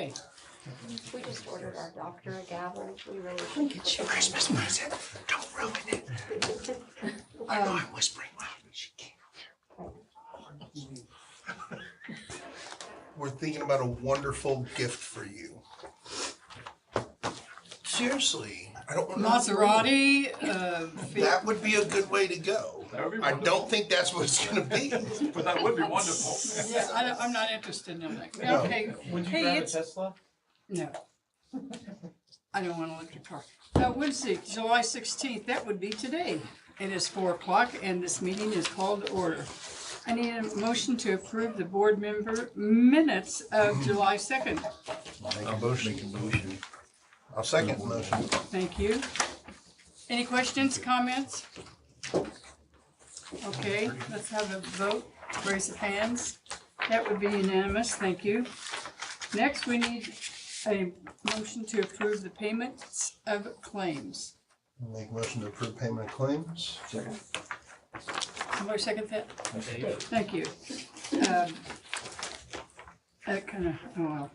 Okay. We just ordered our doctor a gavel. We really should Get you a Christmas present. Don't ruin it. I know I'm whispering loudly. She can't hear. We're thinking about a wonderful gift for you. Seriously, I don't want Maserati. That would be a good way to go. I don't think that's what it's going to be. But that would be wonderful. Yeah, I'm not interested in that. No. Okay. Would you Hey, drive a it's- Tesla? No. I don't want an electric car. Wednesday, July 16th, that would be today. It is 4 o'clock and this meeting is called to order. I need a motion to approve the board member minutes of July 2nd. I'll motion. I'll second the motion. Thank you. Any questions, comments? Okay, let's have a vote. Raise of hands. That would be unanimous, thank you. Next, we need a motion to approve the payments of claims. Make a motion to approve payment of claims. Second. Somebody second that? Thank you. That kind of, oh well.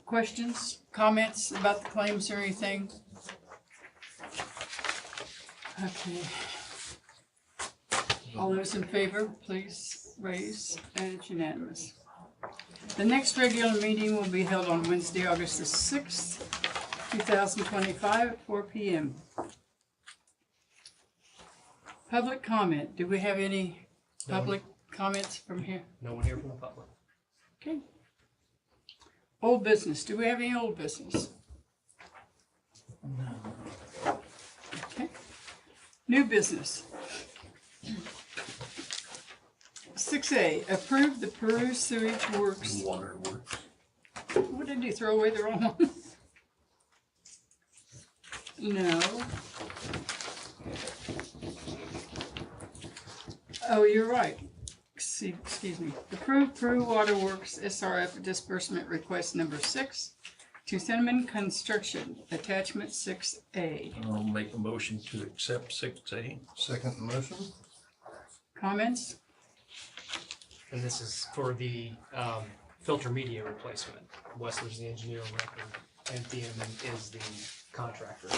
Questions, comments about the claims or anything? Okay. All those in favor, please raise, and it's unanimous. The next regular meeting will be held on Wednesday, August the 6th, 2025 at 4 p.m. Public comment. Do we have any public comments from here? No one here from the public. Okay. Old business. Do we have any old business? No. Okay. New business. 6A, approve the Peru Sewage Works. Water works. What did you throw away the wrong one? No. Oh, you're right. Excuse me. Approve Peru Water Works SRF disbursement request number 6 to Cinnamon Construction, attachment 6A. I'll make a motion to accept 6A. Second motion. Comments? And this is for the filter media replacement. Wessler's the engineer of record, and TM is the contractor.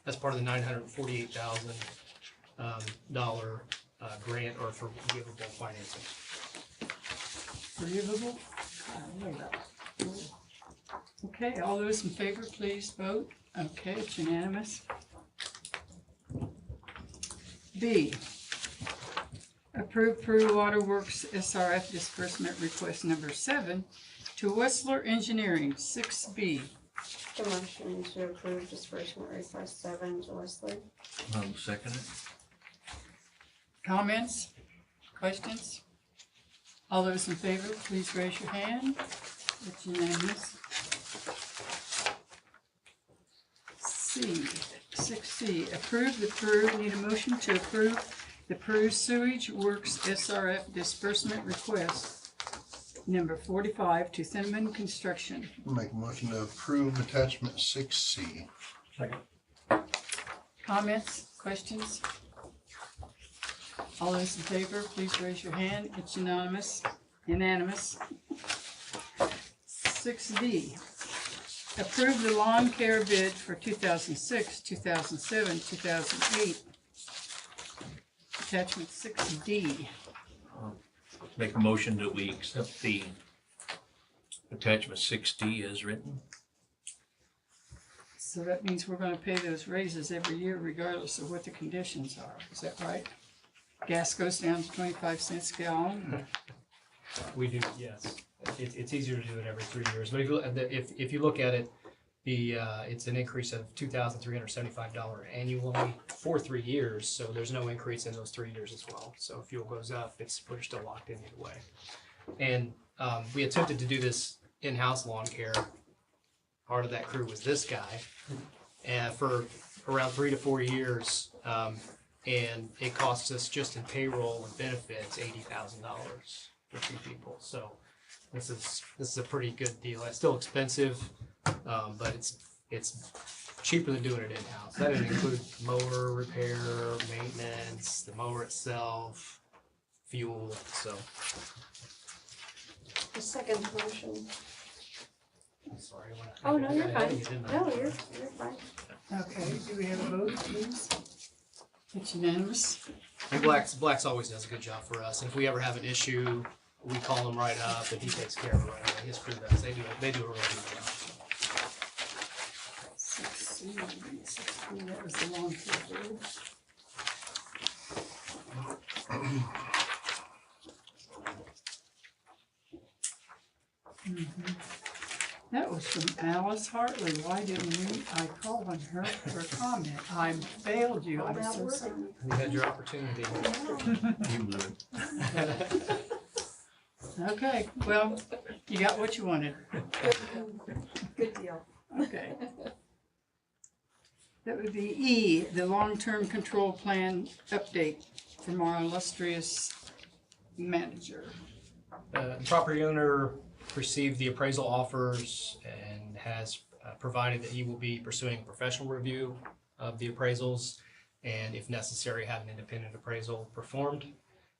That's part of the $948,000 grant or forgivable financing. Forgivable? Okay, all those in favor, please vote. Okay, it's unanimous. B, approve Peru Water Works SRF disbursement request number 7 to Wessler Engineering, 6B. The motion to approve disbursement request 7 to Wesley. I'll second it. Comments? Questions? All those in favor, please raise your hand. It's unanimous. C, 6C, approve the Peru, need a motion to approve the Peru Sewage Works SRF disbursement request number 45 to Cinnamon Construction. Make a motion to approve attachment 6C. Second. Comments? Questions? All those in favor, please raise your hand. It's unanimous. 6D, approve the lawn care bid for 2006, 2007, 2008. Attachment 6D. Make a motion that we accept the attachment 6D as written. So that means we're gonna pay those raises every year regardless of what the conditions are. Is that right? Gas goes down to 25 cents a gallon. We do, yes. It's easier to do it every 3 years. But if you look at it, it's an increase of $2,375 annually for 3 years. So there's no increase in those 3 years as well. So if fuel goes up, we're still locked in either way. And we attempted to do this in-house lawn care. Part of that crew was this guy, and for around 3 to 4 years. And it costs us just in payroll and benefits $80,000 for 2 people. So this is a pretty good deal. It's still expensive, but it's cheaper than doing it in-house. That would include mower repair, maintenance, the mower itself, fuel. So A second motion. I'm sorry. Oh, no, you're I got ahead fine. of you, didn't I? No, you're fine. Okay, do we have a vote, please? It's unanimous. And Black's always does a good job for us. And if we ever have an issue, we call him right up and he takes care of it right away. His crew does. They do a really good job. 16, that was the long period. That was from Alice Hartley. Why didn't I call on her for a comment? I failed you. I'm so sorry. You had your opportunity. You blew it. Okay, well, you got what you wanted. Good deal. Okay. That would be E, the long-term control plan update from our illustrious manager. The property owner received the appraisal offers and has provided that he will be pursuing a professional review of the appraisals and if necessary, have an independent appraisal performed,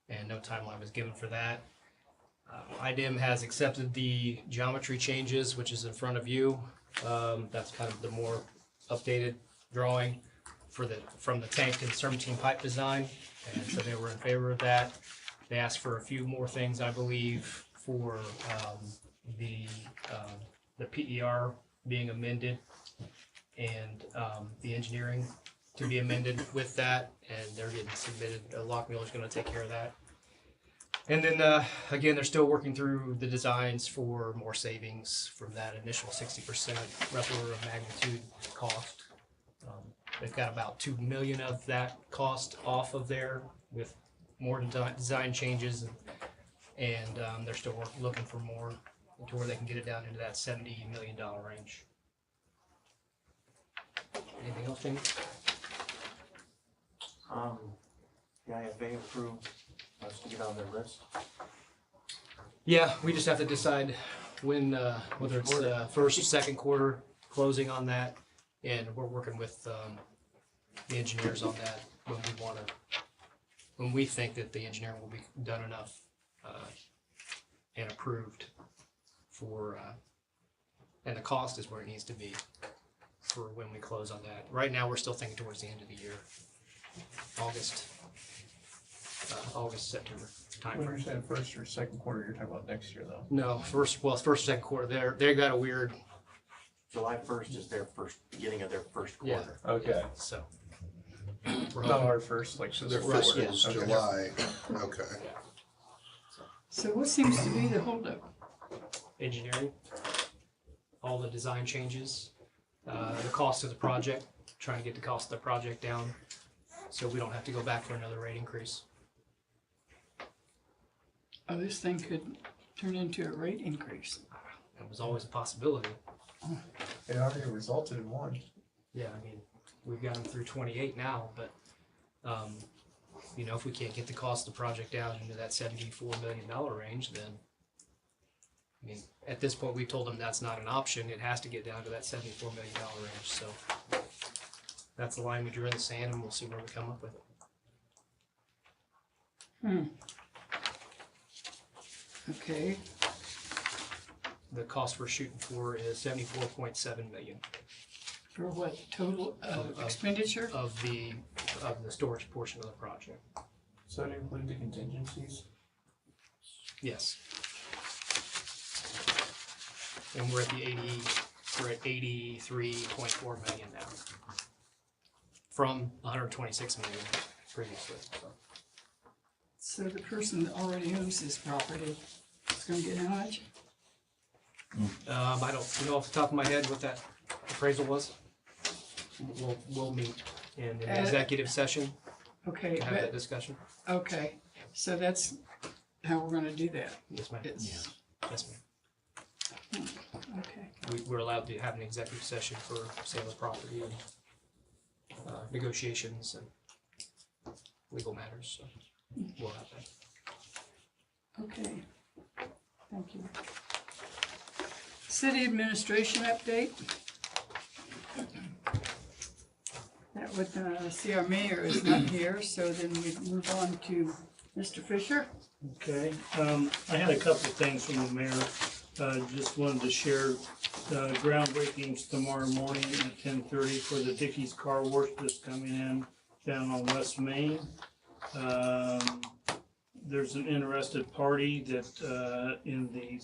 and no timeline was given for that. IDIM has accepted the geometry changes, which is in front of you. That's kind of the more updated drawing from the tank and serpentine pipe design, and so they were in favor of that. They asked for a few more things, I believe, for the PER being amended and the engineering to be amended with that, and they're getting submitted. Lockmuir's going to take care of that. And then again, they're still working through the designs for more savings from that initial 60% rough order of magnitude cost. They've got about $2 million of that cost off of there with more design changes, and they're still looking for more to where they can get it down into that $70 million range. Anything else, Jamie? The IFA approved us to get on their list. Yeah, we just have to decide when, whether it's first or second quarter closing on that, and we're working with the engineers on that when we think that the engineering will be done enough and approved for, and the cost is where it needs to be for when we close on that. Right now, we're still thinking towards the end of the year, August, September When you're timeframe. saying first or second quarter, you're talking about next year though. No, first, second quarter. They got a weird, July 1st is their beginning of their first Yeah. quarter. Okay. so. Not our first, like, so Their they're Right, fiscal yeah. is Okay. July, okay. So what seems to be the holdup? Engineering, all the design changes, the cost of the project, trying to get the cost of the project down so we don't have to go back for another rate increase. Oh, this thing could turn into a rate increase. It was always a possibility. It already resulted in one. Yeah, I mean, we've got them through 28 now, but, you know, if we can't get the cost of the project down into that $74 million range, then, I mean, at this point, we told them that's not an option. It has to get down to that $74 million range, so that's the line we drew in the sand, and we'll see where we come up with it. Okay, The cost we're shooting for is 74.7 million for what total Of- expenditure? of the storage portion of the project. So that include the contingencies? Yes. And we're at 83.4 million now. From 126 million previously. So the person that already owns this property is gonna get how much? I don't know off the top of my head what that appraisal was. We'll meet in an executive session Okay, to have that discussion. okay, so that's how we're gonna do that. Yes, ma'am. It's, Yes, ma'am. okay, We're allowed to have an executive session for sale of property and negotiations and legal matters, so we'll have that. okay. Thank you. City administration update. That would, see our mayor is not here, so then we move on to Mr. Fisher. Okay, I had a couple of things from the mayor. Just wanted to share, groundbreakings tomorrow morning at 10:30 for the Dickies Car Wash that's coming in down on West Main. There's an interested party that, in the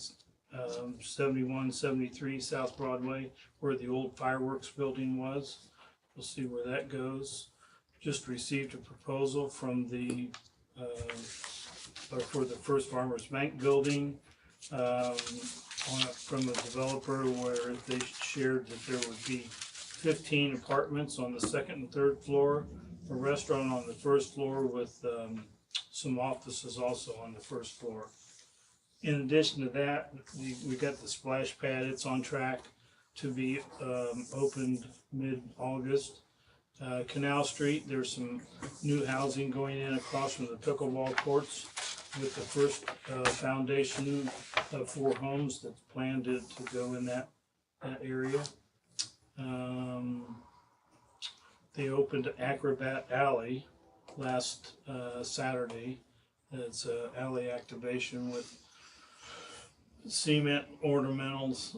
7173 South Broadway, where the old fireworks building was. We'll see where that goes. Just received a proposal from the, for the First Farmers Bank building, from a developer where they shared that there would be 15 apartments on the second and third floor, a restaurant on the first floor with some offices also on the first floor. In addition to that, we got the splash pad. It's on track to be opened mid-August. Canal Street, there's some new housing going in across from the pickleball courts with the first foundation of 4 homes that's planned to go in that area. They opened Acrobat Alley last Saturday. It's an alley activation with cement ornamentals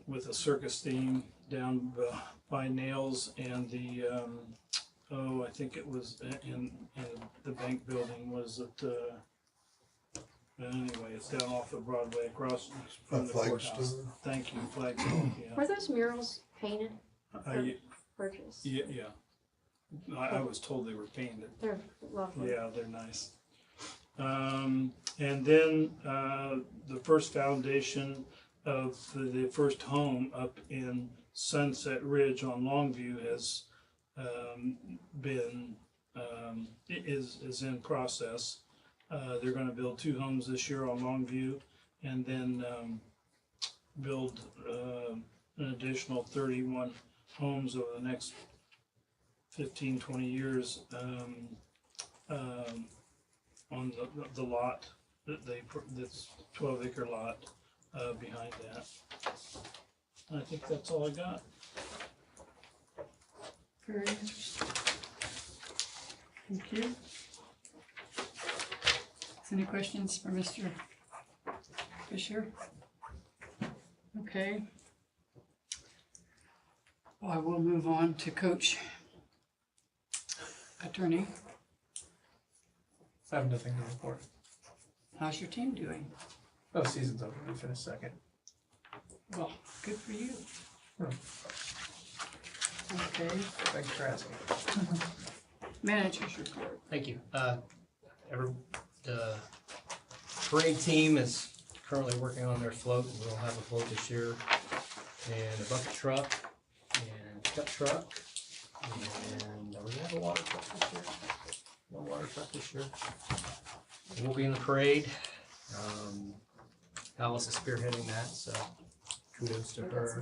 with a circus theme down by Nails and the I think it was in the bank building. Was it anyway, it's down off of Broadway across from the courthouse. Flagstone. Thank you, Flagstone. Yeah. Were those murals painted or purchased? Yeah. I was told they were painted. They're lovely. Yeah, they're nice. And then the first foundation of the first home up in Sunset Ridge on Longview has is in process. They're going to build 2 homes this year on Longview, and then build an additional 31 homes over the next 15-20 years on the lot that's 12-acre lot behind that. I think that's all I got. Very interesting. Thank you. Any questions for Mr. Fisher? Okay. Well, I will move on to Coach Attorney. I have nothing to report. How's your team doing? Oh, season's over. We finished second. Well, good for you. Okay, Thanks for asking. managers report. Thank you. The parade team is currently working on their float. We'll have a float this year, and a bucket truck, and a pickup truck, and are we gonna have a water truck this year? No water truck this year. We'll be in the parade. Alice is spearheading that, so kudos to her.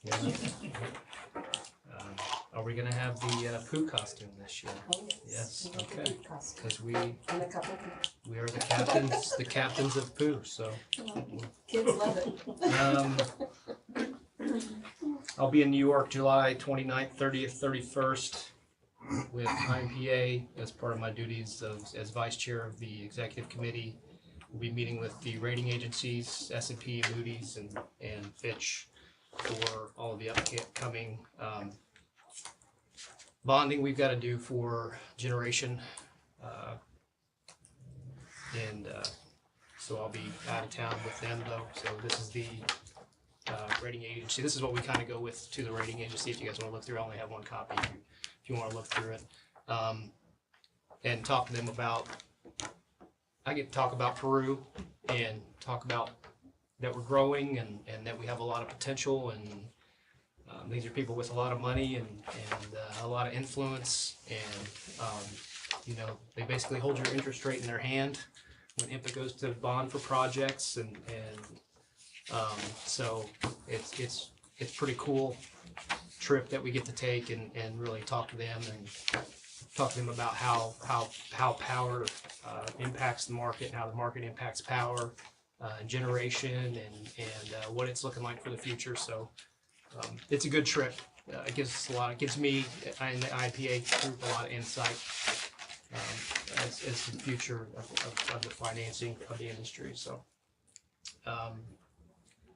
Yeah. Are we gonna have the Pooh costume this year? Oh, Yes, You got the okay. big costume. Because we And a couple are the captains of Pooh, so. kids love it. I'll be in New York July 29th, 30th, 31st with IMPA as part of my duties as vice chair of the executive committee. We'll be meeting with the rating agencies, S&P, Moody's, and Fitch for all of the upcoming bonding we've got to do for generation. So I'll be out of town with them though. So this is the rating agency. This is what we kind of go with to the rating agency. If you guys want to look through, I only have 1 copy. If you want to look through it, and talk to them about. I get to talk about Peru and talk about that we're growing and that we have a lot of potential, and these are people with a lot of money and a lot of influence, and they basically hold your interest rate in their hand when IMPA goes to bond for projects, and so it's pretty cool trip that we get to take and really talk to them about how power impacts the market and how the market impacts power generation and what it's looking like for the future. So it's a good trip. It gives me and the IPA group a lot of insight as the future of the financing of the industry, so.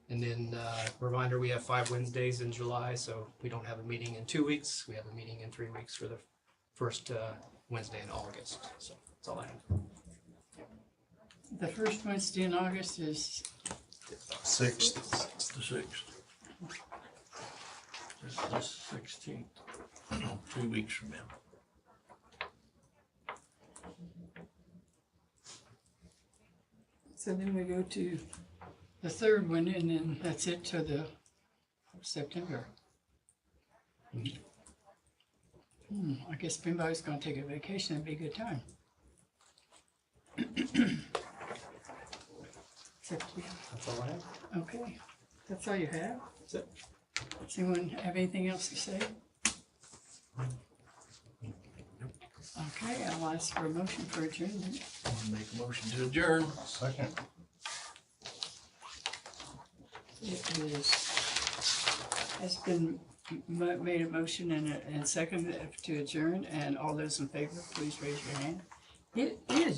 And then, reminder, we have 5 Wednesdays in July, so we don't have a meeting in 2 weeks, we have a meeting in 3 weeks for the first, Wednesday in August, so that's all I have. The first Wednesday in August is, 6th. The 6th. This is 16th. 2 weeks from now. so then we go to the third one, and then that's it to the September. I guess if anybody's gonna take a vacation, it'd be a good time. Except you. That's all I have. Okay, that's all you have? That's it. Does anyone have anything else to say? Okay, I'll ask for a motion for adjournment. I'll make a motion to adjourn. Second. It is, has been made a motion and seconded to adjourn, and all those in favor, please raise your hand. It is